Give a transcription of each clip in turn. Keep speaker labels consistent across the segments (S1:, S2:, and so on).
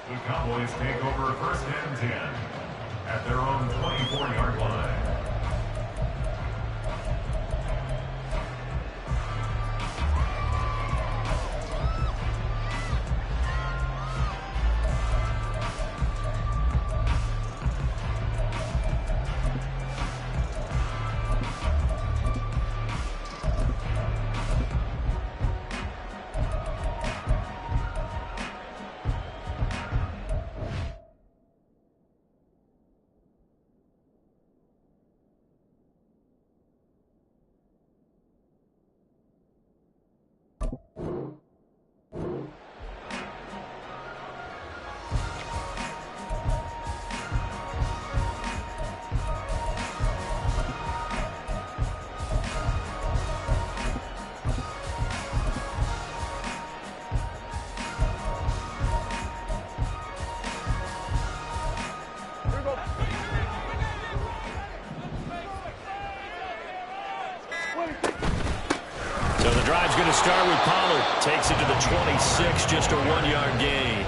S1: The Cowboys take over first and 10 at their own 24-yard line.
S2: So the drive's going to start with Pollard. Takes it to the 26, just a 1-yard gain.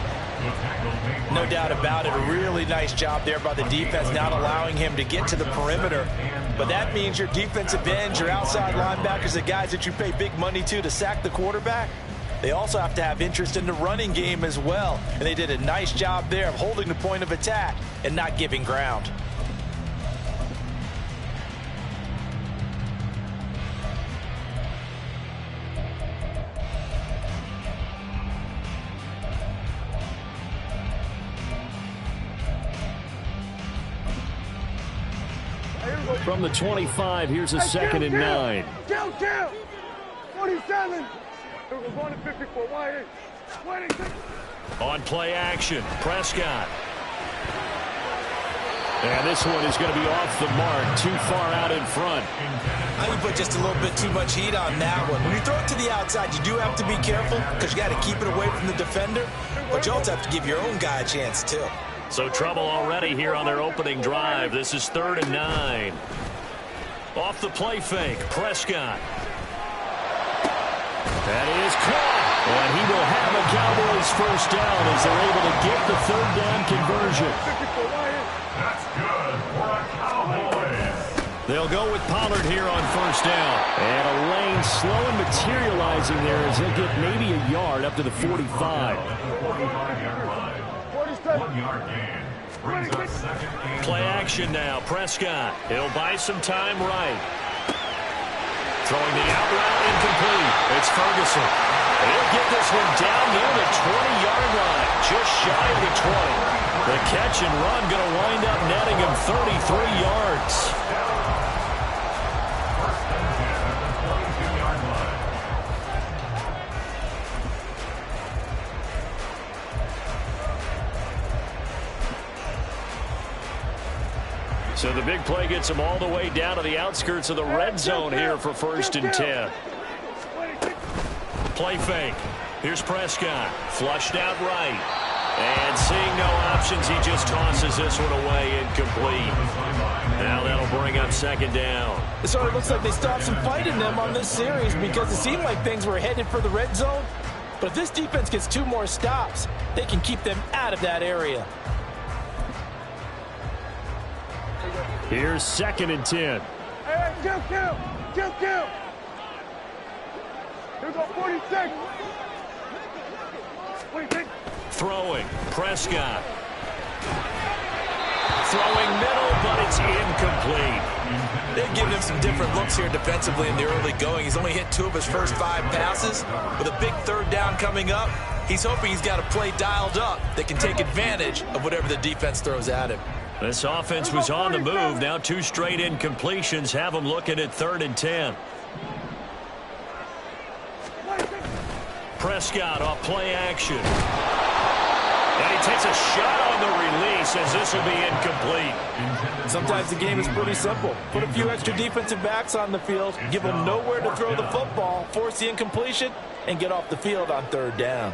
S3: No doubt about it. A really nice job there by the defense, not allowing him to get to the perimeter. But that means your defensive ends, your outside linebackers, the guys that you pay big money to sack the quarterback, they also have to have interest in the running game as well. And they did a nice job there of holding the point of attack and not giving ground.
S2: From the 25, here's a second and 9.
S4: Kill! 47. We're going to 54. Wide.
S2: On play action, Prescott. And this one is going to be off the mark, too far out in front.
S3: I would put just a little bit too much heat on that one. When you throw it to the outside, you do have to be careful because you got to keep it away from the defender, but you also have to give your own guy a chance too.
S2: So trouble already here on their opening drive. This is 3rd and 9. Off the play fake, Prescott. That is caught. And he will have a Cowboys first down as they're able to get the 3rd down conversion.
S1: That's good for a Cowboys.
S2: They'll go with Pollard here on first down. And a lane slow and materializing there as he'll get maybe a yard up to the 45.
S1: 45-yard line. 1-yard gain. Brings up second and
S2: Play action now. Prescott. He'll buy some time right. Throwing the out route incomplete. It's Ferguson. He'll get this one down near the 20-yard line. Just shy of the 20. The catch and run going to wind up netting him 33 yards.
S1: first and 10 at the 22-yard line.
S2: So the big play gets him all the way down to the outskirts of the red zone here for 1st and 10. Play fake. Here's Prescott. Flushed out right. And seeing no options, he just tosses this one away incomplete. Now that'll bring up 2nd down.
S3: So it looks like they stopped some fight in them on this series because it seemed like things were headed for the red zone. But if this defense gets 2 more stops, they can keep them out of that area.
S2: Here's 2nd and 10.
S4: Hey, kill. Here we go, 46. 46.
S2: Throwing, Prescott. Throwing middle, but it's incomplete.
S3: They've given him some different looks here defensively in the early going. He's only hit 2 of his first 5 passes. With a big 3rd down coming up, he's hoping he's got a play dialed up that can take advantage of whatever the defense throws at him.
S2: This offense was on the move. Now 2 straight incompletions have them looking at 3rd and 10. Prescott off play action. And he takes a shot on the release as this will be incomplete.
S3: Sometimes the game is pretty simple. Put a few extra defensive backs on the field, give them nowhere to throw the football, force the incompletion, and get off the field on 3rd down.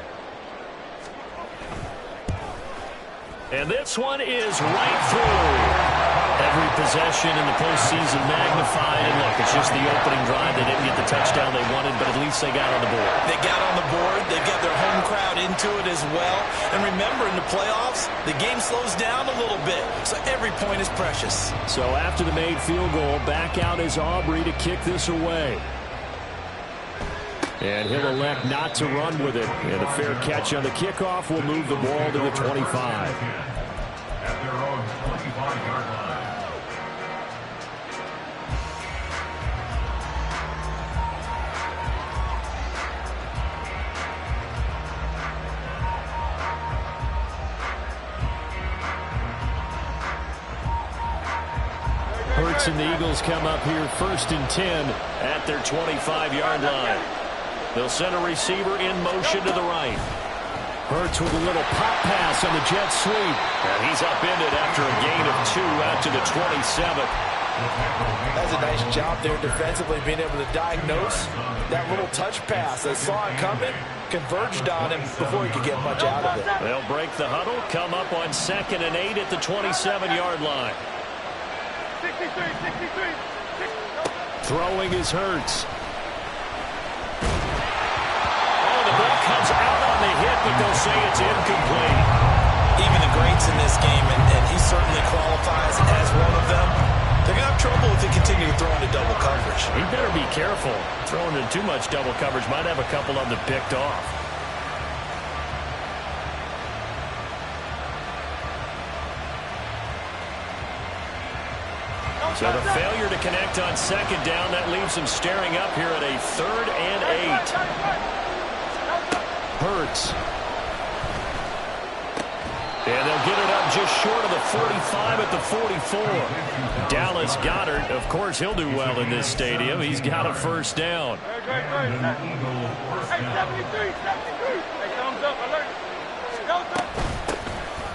S2: And this one is right through. Every possession in the postseason magnified. And look, it's just the opening drive. They didn't get the touchdown they wanted, but at least they got on the board.
S3: They got on the board. They've got their home crowd into it as well. And remember, in the playoffs, the game slows down a little bit, so every point is precious.
S2: So after the made field goal, back out is Aubrey to kick this away. And he'll elect not to run with it. And a fair catch on the kickoff will move the ball to the 25.
S1: At their own 25-yard line.
S2: Hurts and the Eagles come up here 1st and 10 at their 25-yard line. They'll send a receiver in motion to the right. Hurts with a little pop pass on the jet sweep. And he's upended after a gain of 2 out to the 27.
S3: That's a nice job there defensively, being able to diagnose that little touch pass. They saw it coming, converged on him before he could get much out of it.
S2: They'll break the huddle, come up on 2nd and 8 at the 27-yard line.
S4: 63.
S2: Throwing is Hurts. Oh, the ball comes out on the hit, but they'll say it's incomplete.
S3: Even the greats in this game, and he certainly qualifies as one of them, they're going to have trouble if they continue to throw into double coverage.
S2: He better be careful. Throwing into too much double coverage might have a couple of them picked off. So the failure to connect on 2nd down, that leaves him staring up here at a 3rd and 8. Hurts. And they'll get it up just short of the 45 at the 44. Dallas Goedert, of course, he'll do well in this stadium. He's got a 1st down.
S4: Hey, 73. Hey, thumbs up, alert.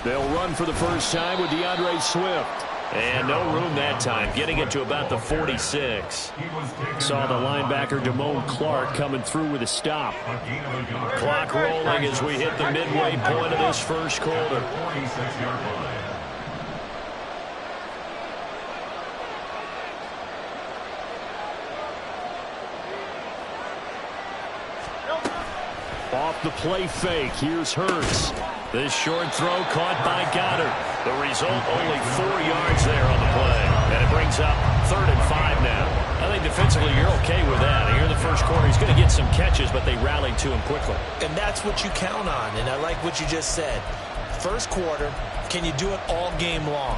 S2: They'll run for the first time with DeAndre Swift. And no room that time, getting it to about the 46. Saw the linebacker Damone Clark coming through with a stop. Clock rolling as we hit the midway point of this first quarter. Off the play fake, here's Hurts. This short throw caught by Goddard. The result, only 4 yards there on the play. And it brings up 3rd and 5 now. I think defensively you're okay with that. Here in the first quarter, he's going to get some catches, but they rallied to him quickly.
S3: And that's what you count on, and I like what you just said. First quarter, can you do it all game long?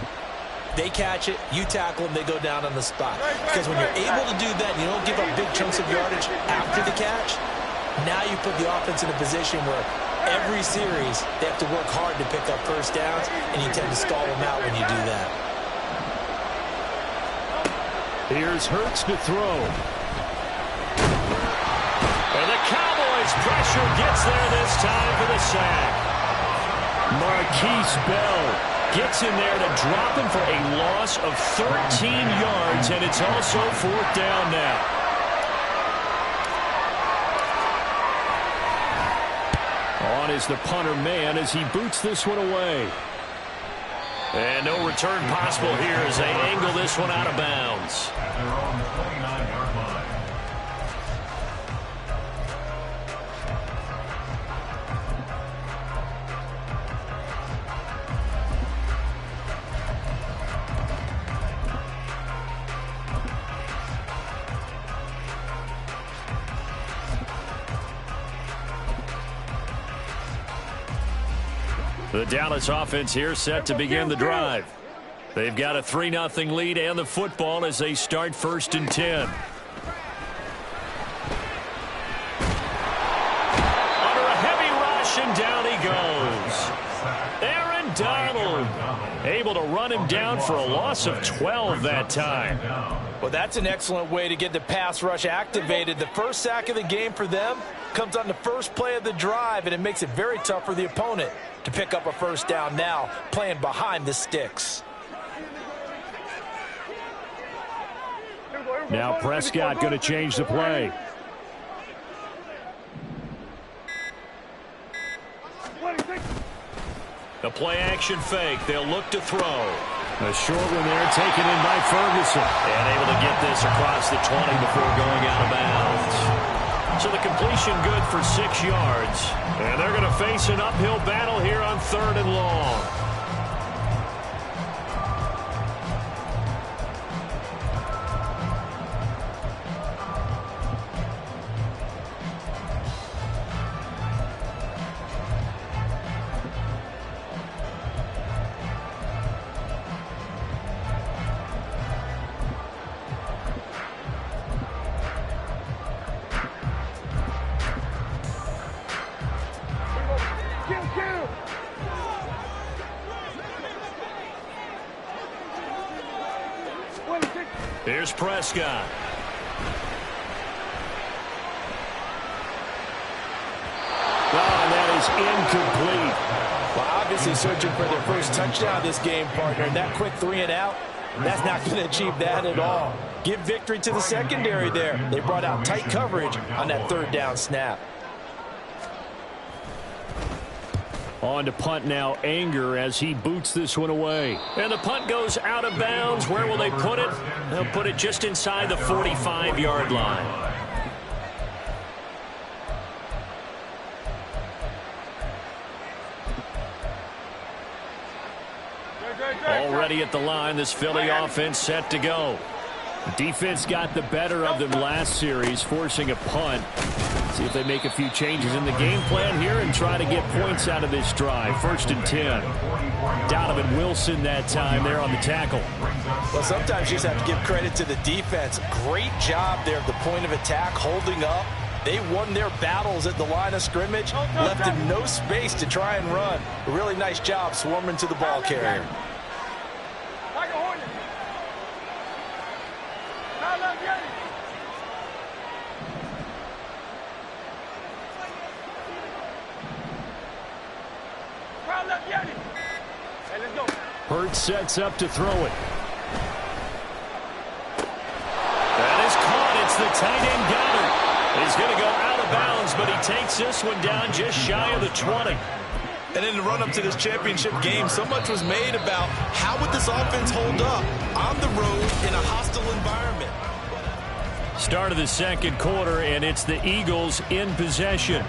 S3: They catch it, you tackle them, they go down on the spot. Because when you're able to do that, you don't give up big chunks of yardage after the catch, now you put the offense in a position where every series they have to work hard to pick up 1st downs, and you tend to stall them out when you do that.
S2: Here's Hurts to throw. And the Cowboys' pressure gets there this time for the sack. Marquise Bell gets in there to drop him for a loss of 13 yards, and it's also 4th down now. On is the punter man as he boots this one away. And no return possible here as they angle this one out of bounds.
S1: At their own 29-yard line.
S2: The Dallas offense here set to begin the drive. They've got a 3-0 lead and the football as they start 1st and 10. Under a heavy rush, and down he goes. Aaron Donald able to run him down for a loss of 12 that time.
S3: Well, that's an excellent way to get the pass rush activated. The first sack of the game for them comes on the first play of the drive, and it makes it very tough for the opponent to pick up a 1st down now, playing behind the sticks.
S2: Now Prescott going to change the play. The play action fake. They'll look to throw. A short one there, taken in by Ferguson. And able to get this across the 20 before going out of bounds. So the completion good for 6 yards. And they're going to face an uphill battle here on 3rd and long. Here's Prescott. And that is incomplete.
S3: Well, obviously searching for their first touchdown this game, partner. And that quick 3 and out, that's not going to achieve that at all. Give victory to the secondary there. They brought out tight coverage on that 3rd down snap.
S2: On to punt now, Anger, as he boots this one away. And the punt goes out of bounds. Where will they put it? They'll put it just inside the 45-yard line. Already at the line, this Philly offense set to go. Defense got the better of them last series, forcing a punt. See if they make a few changes in the game plan here and try to get points out of this drive. 1st and 10. Donovan Wilson that time there on the tackle.
S3: Well, sometimes you just have to give credit to the defense. Great job there at the point of attack, holding up. They won their battles at the line of scrimmage, left them no space to try and run. A really nice job swarming to the ball carrier.
S2: Hurts sets up to throw it. That is caught. It's the tight end Goddard. He's going to go out of bounds, but he takes this one down just shy of the 20.
S3: And in the run-up to this championship game, so much was made about how would this offense hold up on the road in a hostile environment.
S2: Start of the 2nd quarter, and it's the Eagles in possession,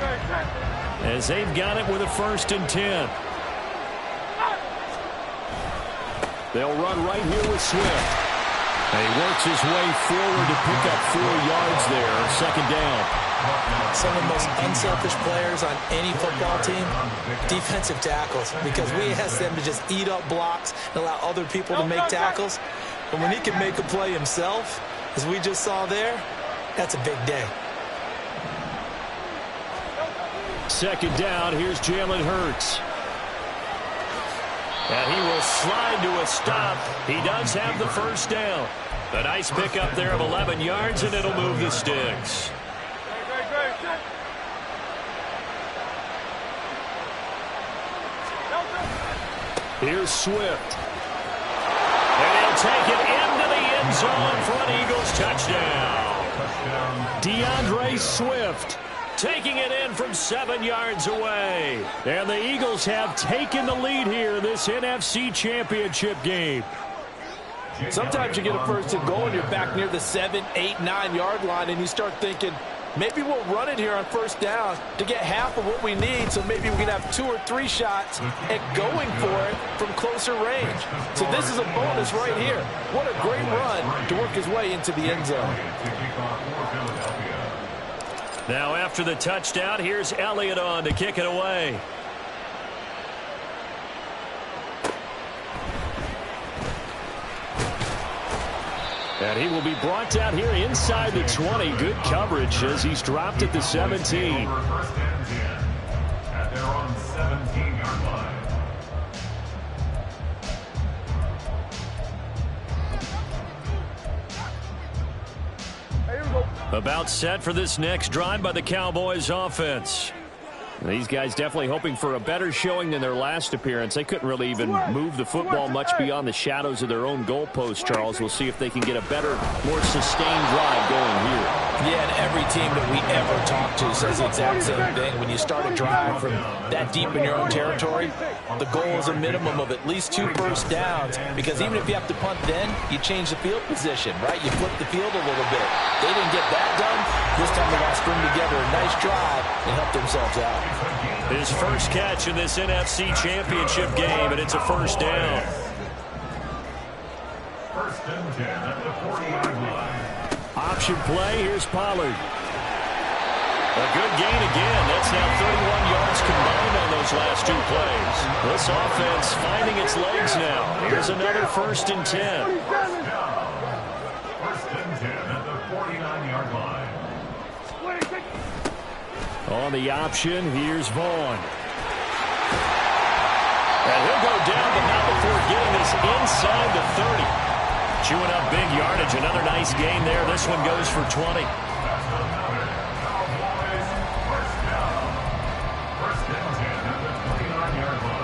S2: as they've got it with a 1st and 10. They'll run right here with Swift. And he works his way forward to pick up 4 yards there, 2nd down.
S3: Some of the most unselfish players on any football team, defensive tackles, because we ask them to just eat up blocks and allow other people to make tackles. But when he can make a play himself, as we just saw there, that's a big day.
S2: 2nd down, here's Jalen Hurts. And he will slide to a stop. He does have the 1st down. A nice pickup there of 11 yards, and it'll move the sticks. Here's Swift. And he'll take it into the end zone for an Eagles touchdown. DeAndre Swift taking it in from 7 yards away. And the Eagles have taken the lead here in this NFC Championship game.
S3: Sometimes you get a 1st and goal and you're back near the 7, 8, 9-yard line, and you start thinking, maybe we'll run it here on 1st down to get half of what we need, so maybe we can have 2 or 3 shots at going for it from closer range. So this is a bonus right here. What a great run to work his way into the end zone.
S2: Now after the touchdown, here's Elliott on to kick it away. And he will be brought down here inside the 20. Good coverage as he's dropped at the 17.
S1: At their own 17-yard line.
S2: About set for this next drive by the Cowboys offense. These guys definitely hoping for a better showing than their last appearance. They couldn't really even move the football much beyond the shadows of their own goalpost, Charles. We'll see if they can get a better, more sustained drive going here.
S3: Yeah, and every team that we ever talk to says the exact same thing. When you start a drive from that deep in your own territory, the goal is a minimum of at least 2 first downs, because even if you have to punt then, you change the field position, right? You flip the field a little bit. They didn't get that done. This time they got to string together a nice drive and help themselves out.
S2: His first catch in this NFC Championship game, and it's a first down.
S1: First and 10 at the 40-yard line.
S2: Option play, here's Pollard. A good gain again. That's now 31 yards combined on those last 2 plays. This offense finding its legs now. Here's another first and 10.
S1: First and 10 at the 49-yard line.
S2: On the option, here's Vaughn. And he'll go down, but not before getting this inside the 30. Chewing up big yardage. Another nice gain there. This one goes for 20.
S1: That's another Cowboys first down. First and 10 at the 29-yard line.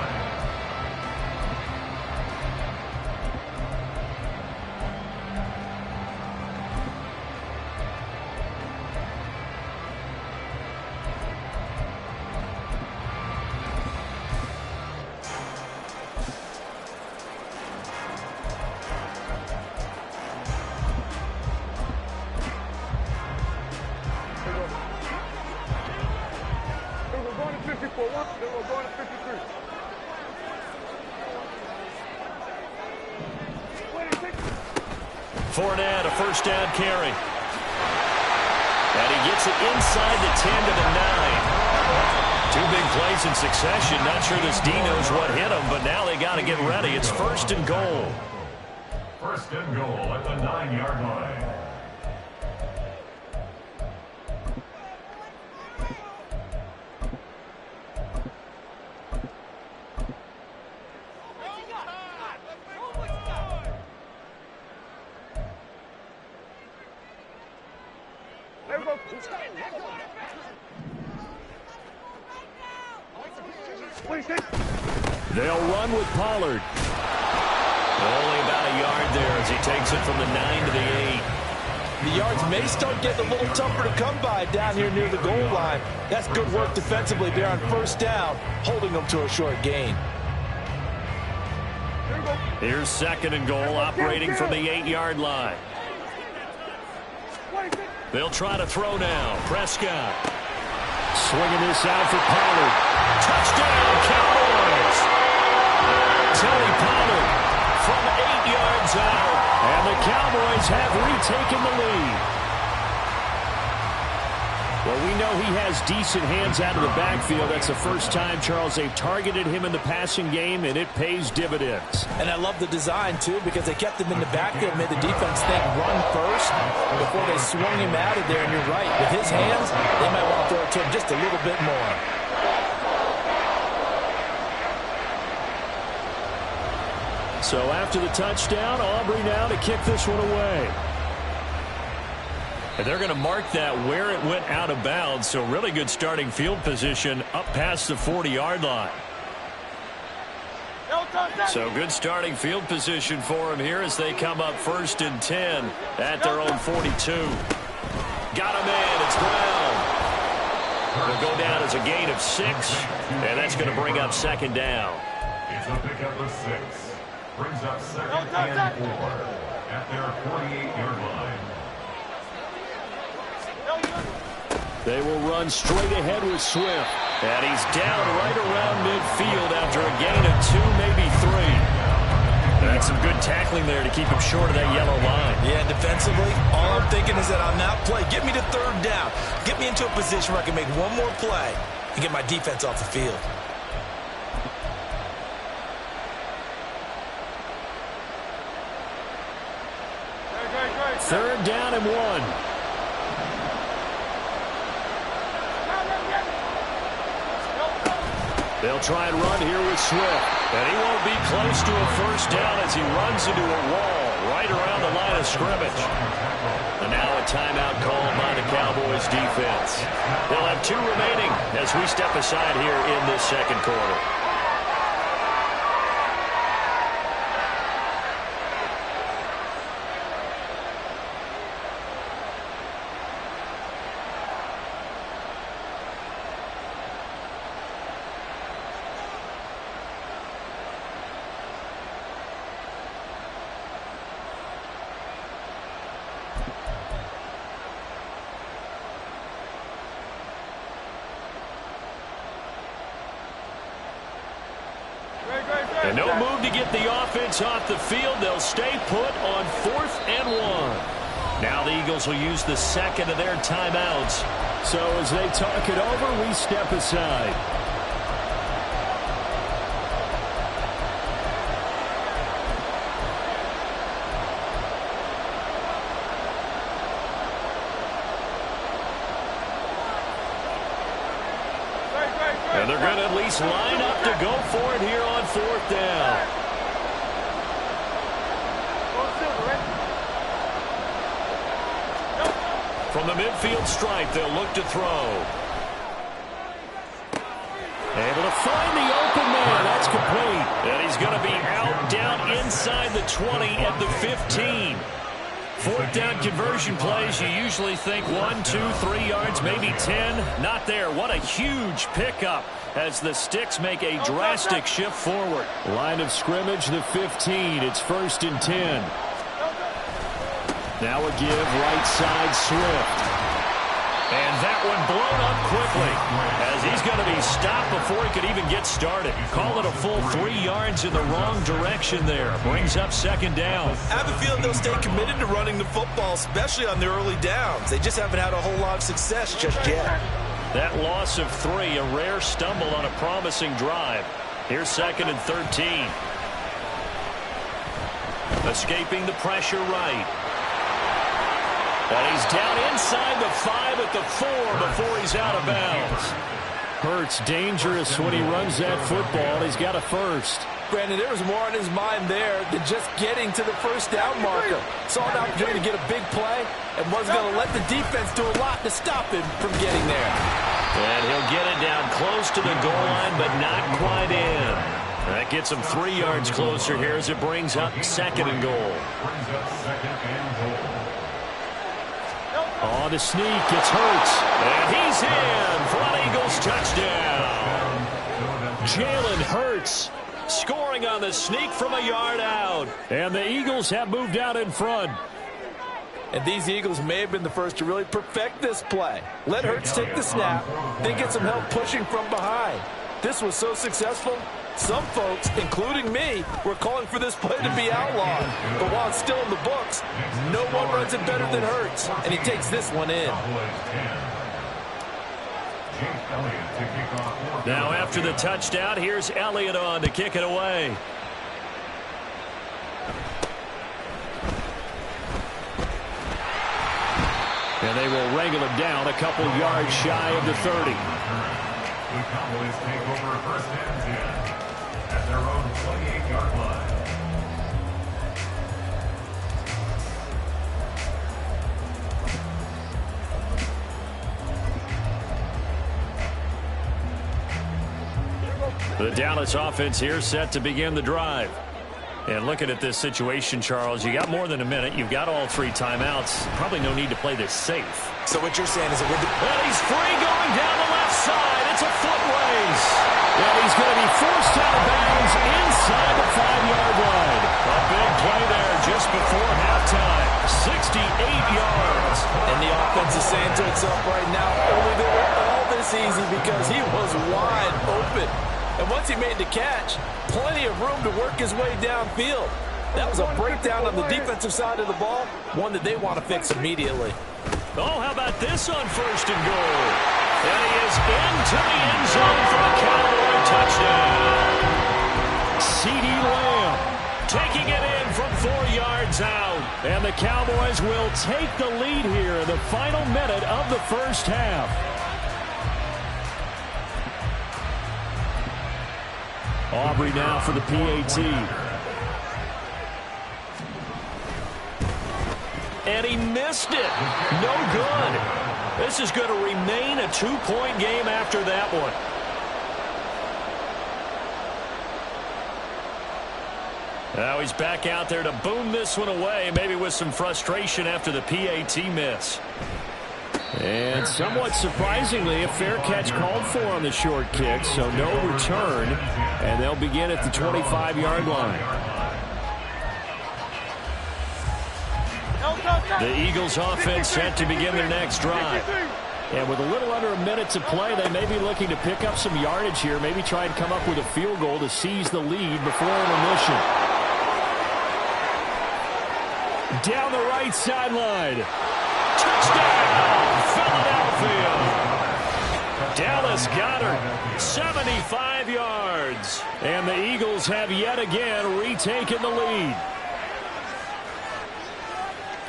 S2: Fournette, a first down carry. And he gets it inside the 10 to the 9. 2 big plays in succession. Not sure this D knows what hit him, but now they got to get ready. It's first and goal.
S1: First and goal at the 9-yard line.
S2: They'll run with Pollard. Only about a yard there as he takes it from the 9 to the 8.
S3: The yards may start getting a little tougher to come by down here near the goal line. That's good work defensively there on first down, holding them to a short gain.
S2: Here's second and goal, operating from the 8-yard line. They'll try to throw now. Prescott. Swinging this out for Pollard. Touchdown, Cowboys! Tony Pollard from 8 yards out. And the Cowboys have retaken the lead. Well, we know he has decent hands out of the backfield. That's the first time, Charles, they've targeted him in the passing game, and it pays dividends.
S3: And I love the design, too, because they kept him in the backfield, made the defense think run first before they swung him out of there. And you're right, with his hands, they might want to throw it to him just a little bit more.
S2: So after the touchdown, Aubrey now to kick this one away. And they're going to mark that where it went out of bounds. So really good starting field position up past the 40-yard line. So good starting field position for him here as they come up first and 10 at their own 42. Got him in. It's Brown. Will go down as a gain of 6, and that's going to bring up second down.
S1: It's a pickup of 6. Brings up second and 4 at their 48-yard line.
S2: They will run straight ahead with Swift. And he's down right around midfield after a gain of 2, maybe 3. That's some good tackling there to keep him short of that yellow line.
S3: Yeah, defensively, all I'm thinking is that on that play, get me to third down. Get me into a position where I can make one more play and get my defense off the field.
S2: Third down and 1. They'll try and run here with Swift. And he won't be close to a first down as he runs into a wall right around the line of scrimmage. And now a timeout called by the Cowboys defense. They'll have 2 remaining as we step aside here in this second quarter. And no move to get the offense off the field. They'll stay put on 4th and 1. Now the Eagles will use the second of their timeouts.
S5: So as they talk it over, we step aside.
S2: And they're going to at least line up to go for it here on 4th down. From the midfield stripe, they'll look to throw. Able to find the open man. That's complete. And he's going to be out down inside the 20 at the 15. 4th down conversion plays, you usually think 1, 2, 3 yards, maybe 10. Not there. What a huge pickup as the Sticks make a drastic shift forward.
S5: Line of scrimmage, the 15. It's 1st and 10. Now a give, right side, Swift.
S2: And that one blown up quickly as he's going to be stopped before he could even get started. Call it a full 3 yards in the wrong direction there. Brings up 2nd down.
S3: I have a feeling they'll stay committed to running the football, especially on the early downs. They just haven't had a whole lot of success just yet.
S2: That loss of 3, a rare stumble on a promising drive. Here's 2nd and 13. Escaping the pressure right. And he's down inside the 5 at the 4 before he's out of bounds.
S5: Hurts dangerous when he runs that football. He's got a first.
S3: Brandon, there was more on his mind there than just getting to the 1st down marker. Saw an opportunity to get a big play and wasn't going to let the defense do a lot to stop him from getting there.
S2: And he'll get it down close to the goal line, but not quite in. That gets him 3 yards closer here as it brings up 2nd and goal.
S5: On the sneak, it's Hurts.
S2: And he's in for an Eagles touchdown.
S5: Jalen Hurts
S2: scoring on the sneak from a yard out.
S5: And the Eagles have moved out in front.
S3: And these Eagles may have been the first to really perfect this play. Let Hurts take the snap, then get some help pushing from behind. This was so successful, some folks, including me, were calling for this play to be outlawed. But while it's still in the books, no one runs it better than Hurts, and he takes this one in.
S2: Now after the touchdown, here's Elliott on to kick it away.
S5: And they will wrangle it down a couple yards shy of the 30.
S1: The Cowboys take over 1st and 10 at their own 28-yard line.
S2: The Dallas offense here set to begin the drive. And looking at this situation, Charles, you got more than a minute. You've got all 3 timeouts. Probably no need to play this safe.
S3: So what you're saying is that
S2: well, he's free going down the left side. It's a foot race.
S5: And he's going to be forced out of bounds inside the 5-yard line.
S2: A big play there just before halftime. 68 yards.
S3: And the offense is saying to itself right now, only they were all this easy because he was wide open. And once he made the catch, plenty of room to work his way downfield. That was a breakdown on the defensive side of the ball, one that they want to fix immediately.
S2: Oh, how about this on 1st and goal? And he is into the end zone for a Cowboy touchdown.
S5: CeeDee Lamb
S2: taking it in from 4 yards out.
S5: And the Cowboys will take the lead here in the final minute of the 1st half. Aubrey now for the PAT.
S2: and he missed it. No good. This is going to remain a 2-point game after that one. Now he's back out there to boom this one away, maybe with some frustration after the PAT miss.
S5: And somewhat surprisingly, a fair catch called for on the short kick, so no return, and they'll begin at the 25-yard line. The Eagles offense set to begin their next drive. And with a little under a minute to play, they may be looking to pick up some yardage here, maybe try and come up with a field goal to seize the lead before intermission. Down the right sideline. Touchdown, Philadelphia. Dallas Goedert, 75 yards. And the Eagles have yet again retaken the lead.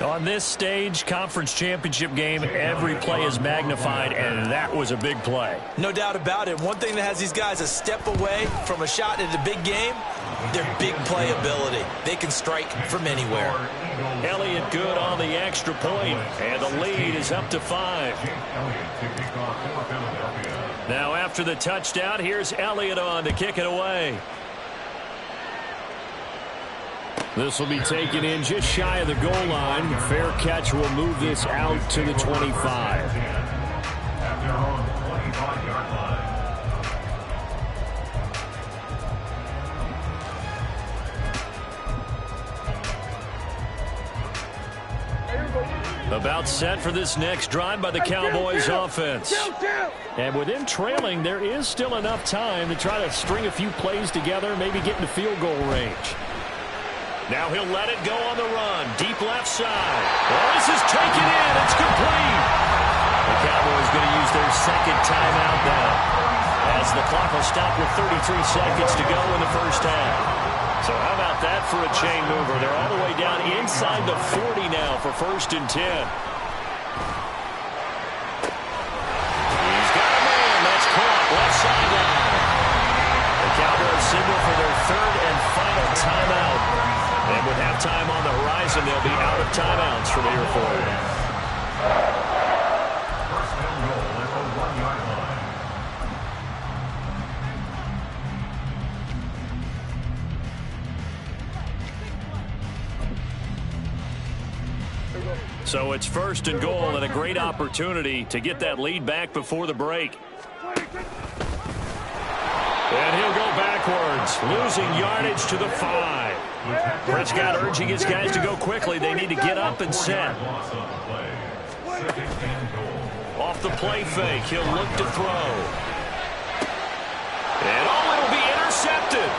S5: On this stage, conference championship game, every play is magnified, and that was a big play.
S3: No doubt about it. One thing that has these guys a step away from a shot at a big game, their big play ability. They can strike from anywhere.
S2: Elliott good on the extra point, and the lead is up to 5. Now after the touchdown, here's Elliott on to kick it away. This will be taken in just shy of the goal line. Fair catch will move this out to the 25. About set for this next drive by the Cowboys offense. And with him trailing, there is still enough time to try to string a few plays together, maybe get into field goal range. Now he'll let it go on the run. Deep left side. Well, this is taken in. It's complete. The Cowboys going to use their second timeout now, as the clock will stop with 33 seconds to go in the first half. So how about that for a chain mover? They're all the way down inside the 40 now for 1st and 10. He's got a man. That's caught. Left sideline. The Cowboys signal for their 3rd and final timeout. And with halftime on the horizon, they'll be out of timeouts from here forward.
S1: First down goal at the 1-yard line.
S2: So it's 1st and goal and a great opportunity to get that lead back before the break. And he'll go backwards, losing yardage to the 5. Prescott urging his guys to go quickly. They need to get up and set. Off the play fake, he'll look to throw. And it'll be intercepted.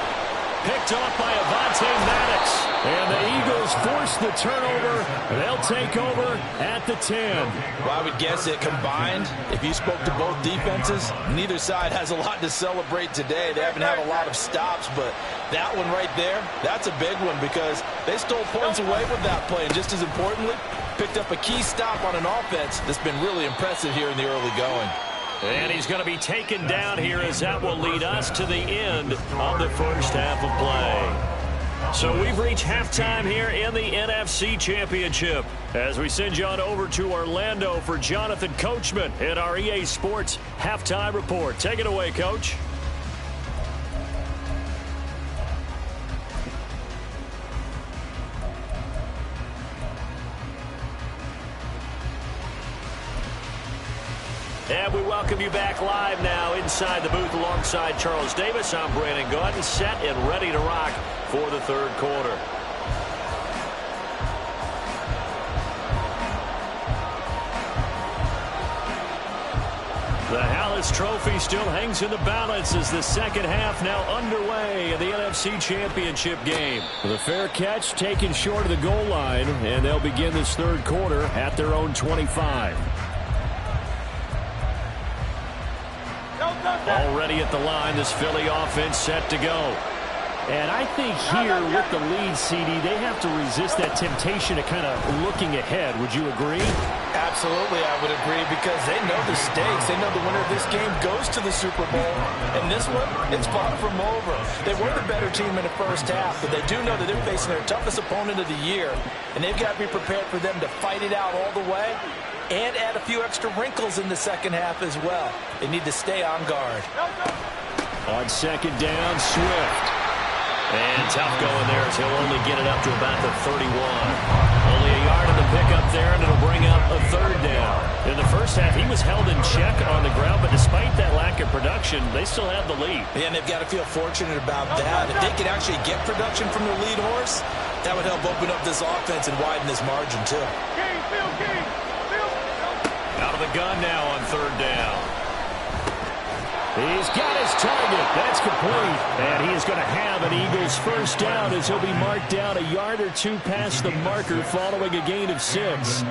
S2: Picked off by Avonte Maddox. And the Eagles force the turnover. They'll take over at the 10.
S3: Well, I would guess it combined. If you spoke to both defenses, neither side has a lot to celebrate today. They haven't had a lot of stops, but that one right there, that's a big one because they stole points away with that play. And just as importantly, picked up a key stop on an offense that's been really impressive here in the early going.
S2: And he's going to be taken down here as that will lead us to the end of the first half of play. So we've reached halftime here in the NFC Championship as we send you on over to Orlando for Jonathan Coachman in our EA Sports Halftime Report. Take it away, Coach. And we welcome you back live now inside the booth alongside Charles Davis. I'm Brandon Gaudin, set and ready to rock for the 3rd quarter. The Hallis Trophy still hangs in the balance as the second half now underway in the NFC Championship game.
S5: The fair catch taken short of the goal line, and they'll begin this 3rd quarter at their own 25.
S2: Already at the line, this Philly offense set to go.
S5: And I think here with the lead, CD, they have to resist that temptation of kind of looking ahead. Would you agree?
S3: Absolutely, I would agree, because they know the stakes. They know the winner of this game goes to the Super Bowl. And this one, it's far from over. They were the better team in the first half, but they do know that they're facing their toughest opponent of the year. And they've got to be prepared for them to fight it out all the way and add a few extra wrinkles in the second half as well. They need to stay on guard.
S5: On second down, Swift.
S2: And tough going there as he'll only get it up to about the 31. Only a yard in the pickup there, and it'll bring up a third down.
S5: In the first half, he was held in check on the ground, but despite that lack of production, they still have the lead.
S3: And they've got to feel fortunate about that. If they could actually get production from their lead horse, that would help open up this offense and widen this margin too.
S2: Out of the gun now on third down.
S5: He's got his target. That's complete. And he is going to have an Eagles first down as he'll be marked down a yard or two past the marker following a gain of 6.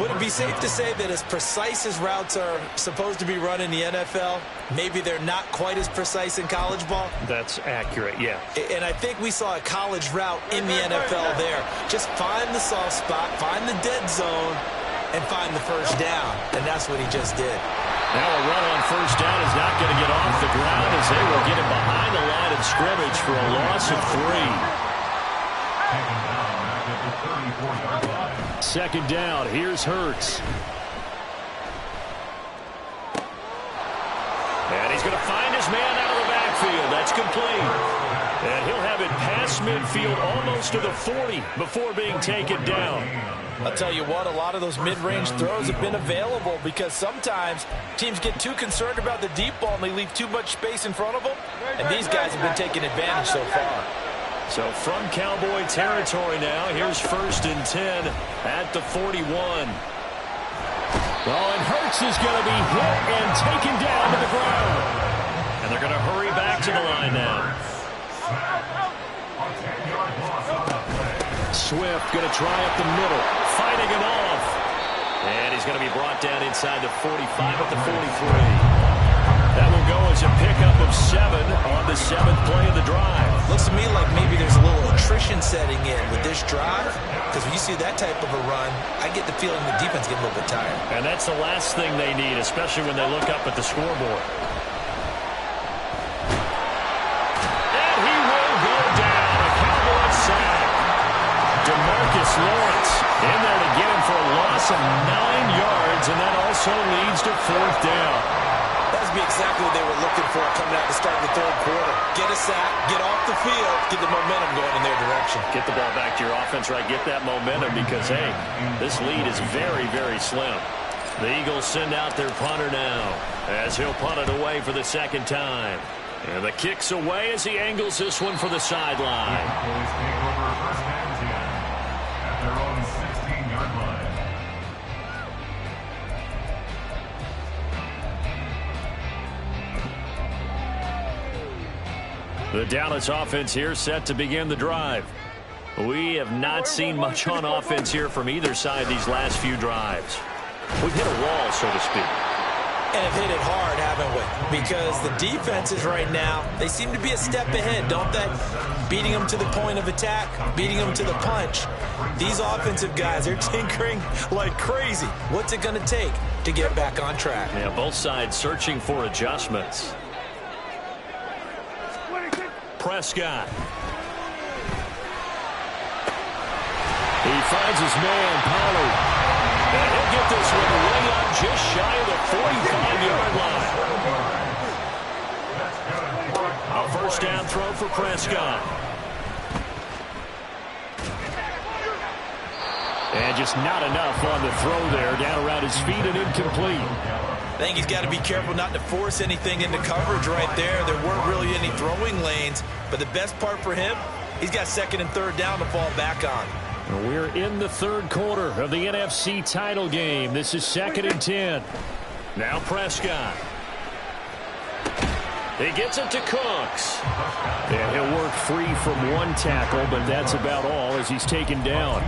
S3: Would it be safe to say that as precise as routes are supposed to be run in the NFL, maybe they're not quite as precise in college ball?
S2: That's accurate, yeah.
S3: And I think we saw a college route in the NFL there. Just find the soft spot, find the dead zone, and find the first down. And that's what he just did.
S5: Now a run on first down is not going to get off the ground as they will get him behind the line of scrimmage for a loss of 3. Second down, here's Hurts. And he's going to find his man out of the backfield. That's complete. And he'll have it past midfield almost to the 40 before being taken down.
S3: I'll tell you what, a lot of those mid-range throws have been available because sometimes teams get too concerned about the deep ball and they leave too much space in front of them. And these guys have been taking advantage so far.
S5: So from Cowboy territory now, here's first and 10 at the 41. Oh, and Hurts is going to be hit and taken down to the ground. And they're going to hurry back to the line now. Swift going to try up the middle, fighting him off. And he's going to be brought down inside the 45 at the 43. That will go as a pickup of 7 on the 7th play of the drive.
S3: Looks to me like maybe there's a little attrition setting in with this drive, because when you see that type of a run, I get the feeling the defense getting a little bit tired.
S5: And that's the last thing they need, especially when they look up at the scoreboard. And he will go down. A Cowboy sack. DeMarcus Lawrence in there to get him for a loss of 9 yards, and that also leads to fourth down.
S3: That would be exactly what they were looking for coming out to start the third quarter. Get a sack, get off the field, get the momentum going in their direction.
S5: Get the ball back to your offense, right? Get that momentum because, hey, this lead is very, very slim. The Eagles send out their punter now as he'll punt it away for the second time. And the kick's away as he angles this one for the sideline. The Dallas offense here set to begin the drive. We have not seen much on offense here from either side these last few drives. We've hit a wall, so to speak.
S3: And have hit it hard, haven't we? Because the defenses right now, they seem to be a step ahead, don't they? Beating them to the point of attack, beating them to the punch. These offensive guys, they're tinkering like crazy. What's it going to take to get back on track?
S5: Yeah, both sides searching for adjustments. Prescott. He finds his man, Pollard. And he'll get this one way up just shy of the 45-yard line. A first down throw for Prescott. And just not enough on the throw there. Down around his feet and incomplete.
S3: I think he's got to be careful not to force anything into coverage right there. There weren't really any throwing lanes. But the best part for him, he's got second and third down to fall back on.
S5: We're in the third quarter of the NFC title game. This is second and 10. Now Prescott. He gets it to Cooks. And he'll work free from one tackle, but that's about all as he's taken down.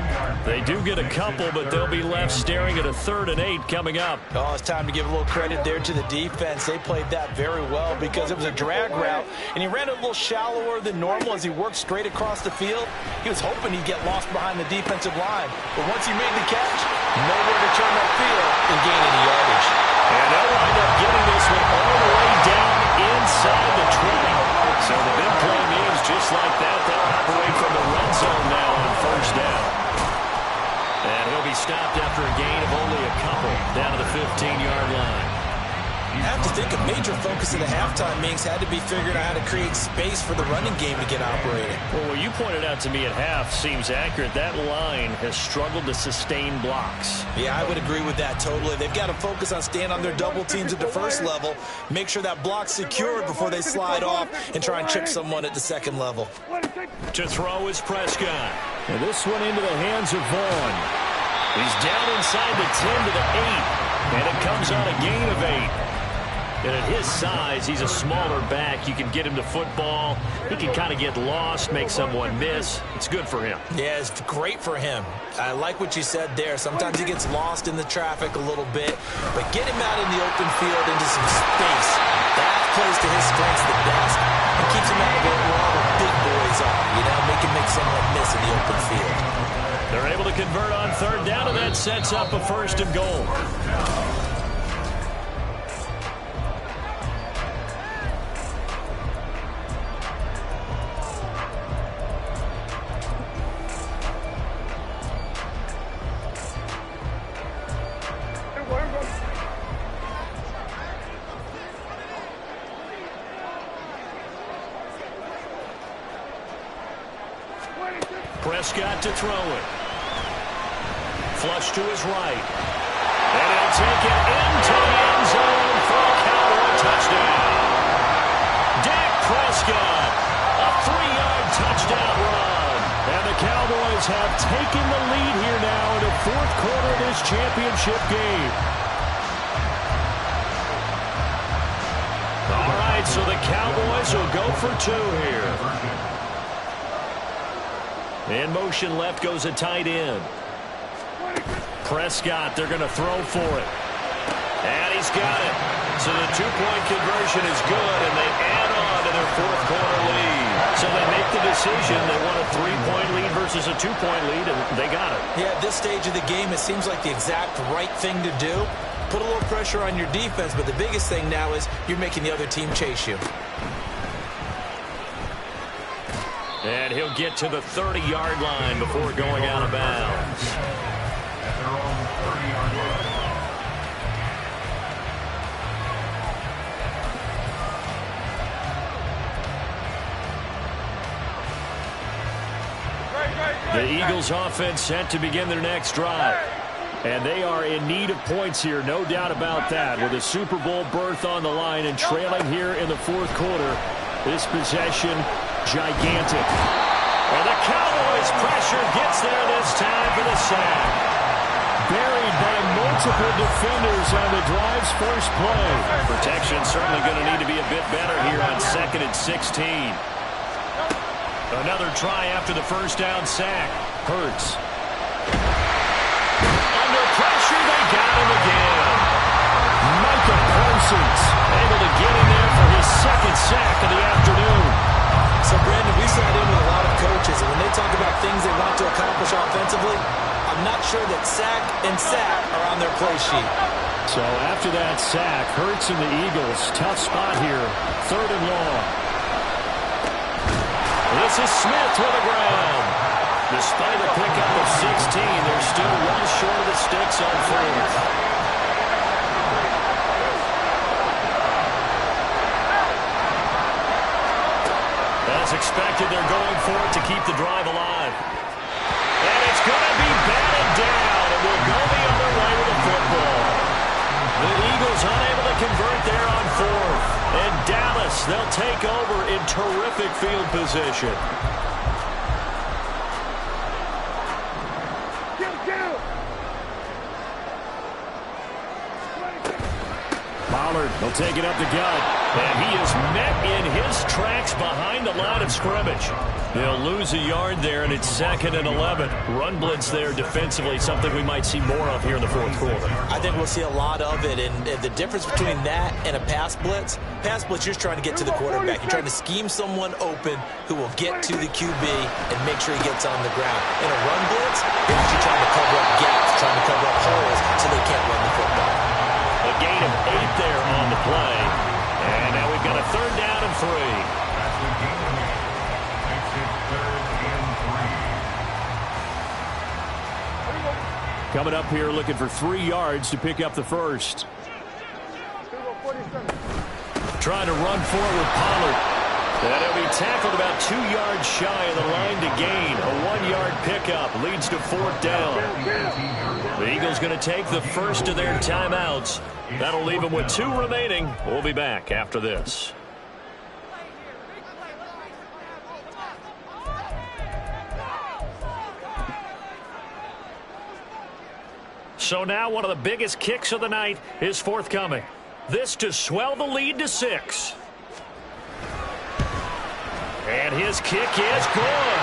S5: They do get a couple, but they'll be left staring at a 3rd and 8 coming up.
S3: Oh, it's time to give a little credit there to the defense. They played that very well because it was a drag route, and he ran a little shallower than normal as he worked straight across the field. He was hoping he'd get lost behind the defensive line, but once he made the catch, Nowhere to turn upfield and gain any yardage.
S2: And they'll wind up getting this one all the way down inside the 20. So the big play means just like that, they'll operate from the red zone now on first down. And he'll be stopped after a gain of only a couple down to the 15-yard line.
S3: You have to think a major focus of the halftime meetings had to be figuring out how to create space for the running game to get operating.
S5: Well, what you pointed out to me at half seems accurate. That line has struggled to sustain blocks.
S3: Yeah, I would agree with that totally. They've got to focus on staying on their double teams at the first level, make sure that block's secured before they slide off and try and chip someone at the second level.
S2: To throw is Prescott.
S5: And this one into the hands of Vaughn.
S2: He's down inside the 10 to the 8, and it comes on a gain of 8. And at his size, he's a smaller back. You can get him to football. He can kind of get lost, make someone miss. It's good for him.
S3: Yeah, it's great for him. I like what you said there. Sometimes he gets lost in the traffic a little bit, but get him out in the open field into some space. That plays to his strengths the best and keeps him out of where all the big boys are. You know, make him make someone miss in the open field.
S2: They're able to convert on third down, and that sets up a first and goal. Prescott to throw it. Flush to his right. And he'll take it into the end zone for a Cowboy touchdown. Dak Prescott, a 3-yard touchdown run.
S5: And the Cowboys have taken the lead here now in the fourth quarter of this championship game.
S2: All right, so the Cowboys will go for 2 here. In motion left goes a tight end. Prescott, they're going to throw for it. And he's got it. So the 2-point conversion is good, and they add on to their fourth quarter lead. So they make the decision. They want a 3-point lead versus a 2-point lead, and they got it.
S3: Yeah, at this stage of the game, it seems like the exact right thing to do. Put a little pressure on your defense, but the biggest thing now is you're making the other team chase you.
S2: And he'll get to the 30-yard line before going out of bounds.
S1: At their own 30-yard line.
S5: The Eagles offense set to begin their next drive. And they are in need of points here, no doubt about that. With a Super Bowl berth on the line and trailing here in the fourth quarter, this possession gigantic.
S2: And the Cowboys pressure gets there this time for the sack.
S5: Buried by multiple defenders on the drive's first play.
S2: Protection certainly going to need to be a bit better here on 2nd and 16. Another try after the first down sack.
S5: Hurts.
S2: Under pressure, they got him again.
S5: Micah Parsons
S2: Able to get in there for his second sack of the afternoon.
S3: So, Brandon, we sat in with a lot of coaches, and when they talk about things they want to accomplish offensively, I'm not sure that sack and sack are on their play sheet.
S5: So after that sack, Hurts and the Eagles, tough spot here, 3rd and long.
S2: This is Smith with the ground. Despite a pickup of 16, they're still well short of the sticks on 4th. As expected, they're going for it to keep the drive alive. And it's going to be batted down. It will go the other way with the football. The Eagles unable to convert there on 4th. And Dallas, they'll take over in terrific field position.
S5: Pollard will take it up the gut.
S2: And he is met in his tracks behind the line of scrimmage. They'll lose a yard there, and it's 2nd and 11. Run blitz there defensively, something we might see more of here in the fourth quarter.
S3: I think we'll see a lot of it, and the difference between that and a pass blitz, you're just trying to get to the quarterback. You're trying to scheme someone open who will get to the QB and make sure he gets on the ground. In a run blitz, you're actually trying to cover up gaps, trying to cover up holes so they can't run the football.
S2: A gain of 8 there on the play. And now we've got a 3rd down and 3.
S1: That's the game. Makes it 3rd and 3.
S5: Coming up here looking for 3 yards to pick up the first.
S2: Trying to run forward with Pollard. And he'll be tackled about 2 yards shy of the line to gain. A 1-yard pickup leads to 4th down. The Eagles going to take the first of their timeouts. That'll leave them with 2 remaining. We'll be back after this. So now one of the biggest kicks of the night is forthcoming. This to swell the lead to 6. And his kick is good.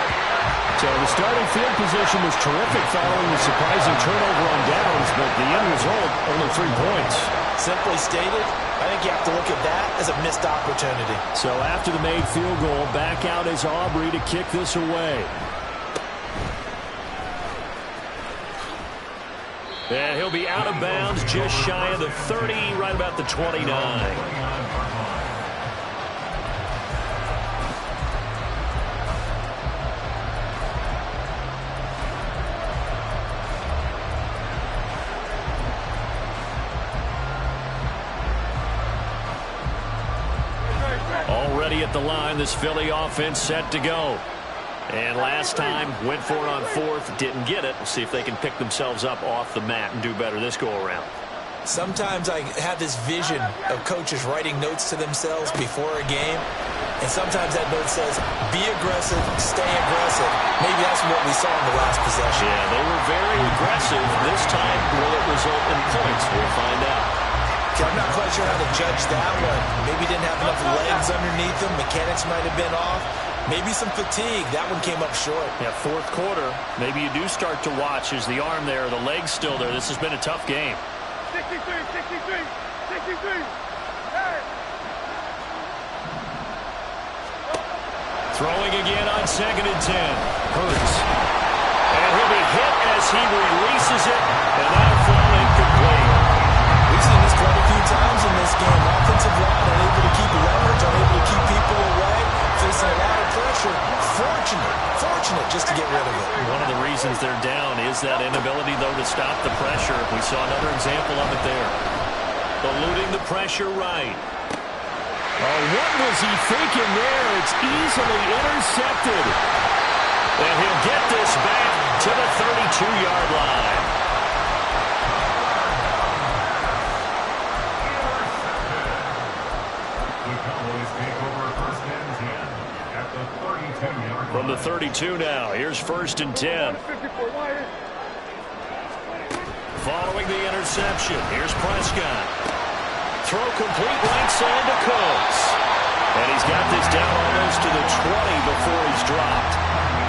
S5: So the starting field position was terrific following the surprising turnover on downs, but the end result, only 3 points.
S3: Simply stated, I think you have to look at that as a missed opportunity.
S5: So after the made field goal, back out is Aubrey to kick this away.
S2: And he'll be out of bounds just shy of the 30, right about the 29. Already at the line, this Philly offense set to go. And last time, went for it on 4th, didn't get it. We'll see if they can pick themselves up off the mat and do better this go-around.
S3: Sometimes I have this vision of coaches writing notes to themselves before a game, and sometimes that note says, be aggressive, stay aggressive. Maybe that's what we saw in the last possession.
S2: Yeah, they were very aggressive. This time, will it result in points? We'll find out.
S3: I'm not quite sure how to judge that one. Maybe didn't have enough legs underneath him. Mechanics might have been off. Maybe some fatigue. That one came up short.
S2: Yeah, 4th quarter. Maybe you do start to watch. Is the arm there, the leg's still there? This has been a tough game.
S4: 63, 63, 63. Hey.
S2: Throwing again on 2nd and 10. Hurts. And he'll be hit as he releases it. And that'll fall incomplete.
S3: We've seen this quite a few times in this game. Offensive line unable to keep leverage, unable to keep people away, facing a lot of pressure. Fortunate just to get rid of it.
S2: One of the reasons they're down is that inability, though, to stop the pressure. We saw another example of it there. Eluding the pressure right.
S5: Oh, what was he thinking there? It's easily intercepted.
S2: And he'll get this back to the 32-yard line. From the 32 now, here's 1st and 10. Following the interception, here's Prescott. Throw complete right side to Cooks. And he's got this down almost to the 20 before he's dropped.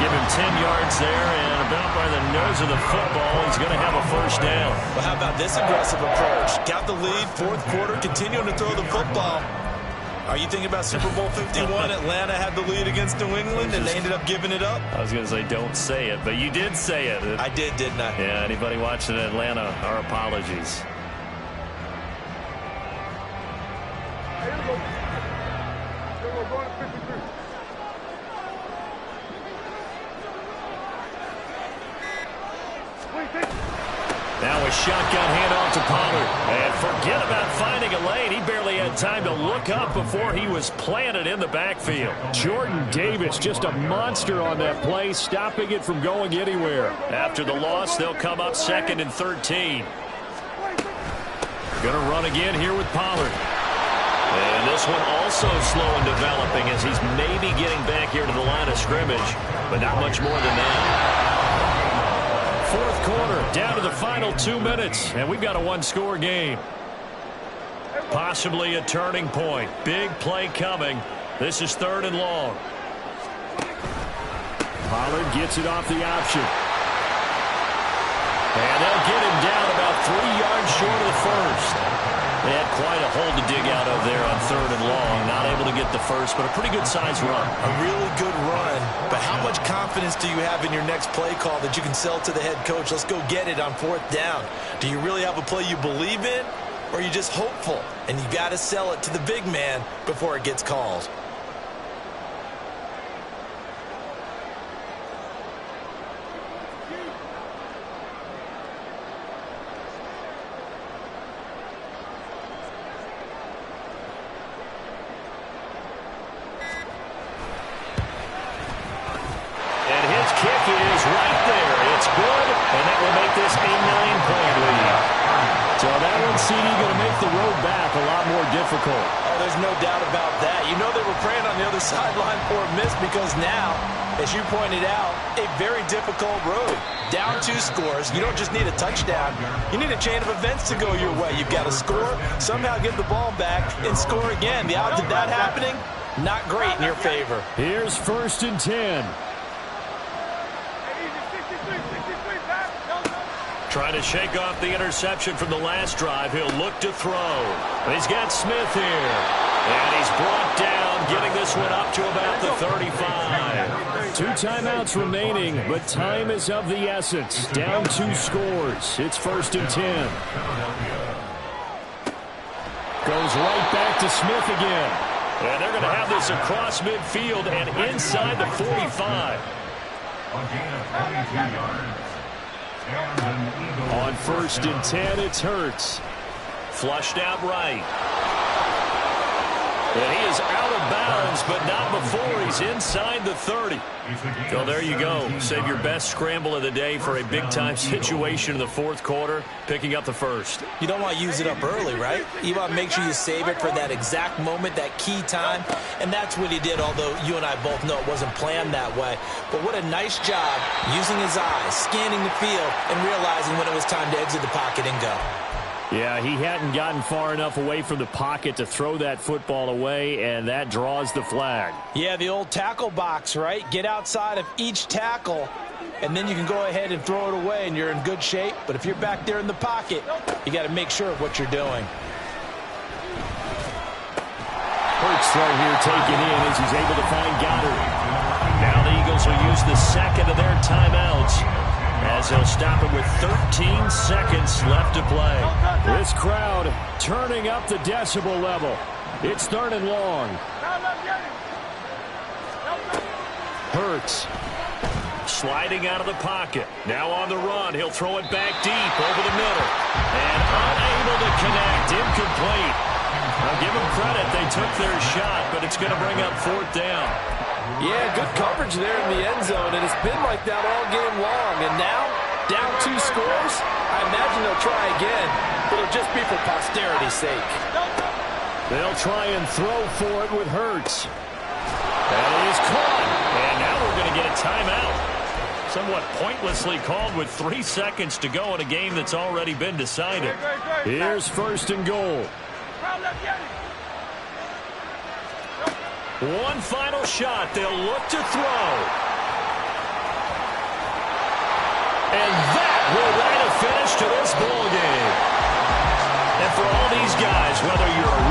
S2: Give him 10 yards there, and about by the nose of the football, he's going to have a 1st down.
S3: Well, how about this aggressive approach? Got the lead, 4th quarter, continuing to throw the football. Are you thinking about Super Bowl 51? Atlanta had the lead against New England, and they ended up giving it up?
S2: I was going to say, don't say it, but you did say it.
S3: I did, didn't I?
S2: Yeah, anybody watching Atlanta, our apologies. Now a shotgun handoff to Pollard. And forget about finding a lane. He barely had time to look up before he was planted in the backfield.
S5: Jordan Davis, just a monster on that play, stopping it from going anywhere.
S2: After the loss, they'll come up 2nd and 13. Going to run again here with Pollard. And this one also slow in developing as he's maybe getting back here to the line of scrimmage, but not much more than that. 4th quarter, down to the final 2 minutes, and we've got a 1-score game. Possibly a turning point. Big play coming
S5: This is 3rd and long. Pollard gets it off the option. And they'll get him down about 3 yards short of the first. They had quite a hole to dig out of there on 3rd and long. Not able to get the first, but a pretty good size run.
S3: A really good run. But how much confidence do you have in your next play call that you can sell to the head coach? Let's go get it on 4th down. Do you really have a play you believe in? Or are you just hopeful? And you got to sell it to the big man before it gets called.
S5: Kick is right there. It's good, and that will make this a 9-point lead. So that one, CD, going to make the road back a lot more difficult.
S3: Oh, there's no doubt about that. You know they were praying on the other sideline for a miss because now, as you pointed out, a very difficult road. Down 2 scores. You don't just need a touchdown. You need a chain of events to go your way. You've got to score, somehow get the ball back, and score again. The odds of that happening, not great in your favor.
S5: Here's 1st and 10. Trying to shake off the interception from the last drive. He'll look to throw. He's got Smith here. And he's brought down, getting this one up to about the 35. 2 timeouts remaining, but time is of the essence. Down 2 scores. It's 1st and 10. Goes right back to Smith again. And they're going to have this across midfield and inside the 45. On 1st and 10, it's Hurts. Flushed out right. And he is out of bounds, but not before he's inside the 30. So there you go. Save your best scramble of the day for a big-time situation in the 4th quarter, picking up the first.
S3: You don't want to use it up early, right? You want to make sure you save it for that exact moment, that key time. And that's what he did, although you and I both know it wasn't planned that way. But what a nice job using his eyes, scanning the field, and realizing when it was time to exit the pocket and go.
S5: Yeah, he hadn't gotten far enough away from the pocket to throw that football away, and that draws the flag.
S3: Yeah, the old tackle box, right? Get outside of each tackle, and then you can go ahead and throw it away, and you're in good shape. But if you're back there in the pocket, you got to make sure of what you're doing.
S5: Hurts throw here taken in as he's able to find Goddard. Now the Eagles will use the second of their timeouts, as they'll stop it with 13 seconds left to play. This crowd turning up the decibel level. It's 3rd and long. Hurts sliding out of the pocket. Now on the run. He'll throw it back deep over the middle. And unable to connect. Incomplete. I'll give them credit. They took their shot, but it's going to bring up 4th down.
S3: Yeah, good coverage there in the end zone, and it's been like that all game long. And now, down 2 scores, I imagine they'll try again. It'll just be for posterity's sake.
S5: They'll try and throw for it with Hurts. That is caught. And now we're going to get a timeout. Somewhat pointlessly called with 3 seconds to go in a game that's already been decided. Here's 1st and goal. One final shot. They'll look to throw. And that will write a finish to this ball game. And for all these guys, whether you're a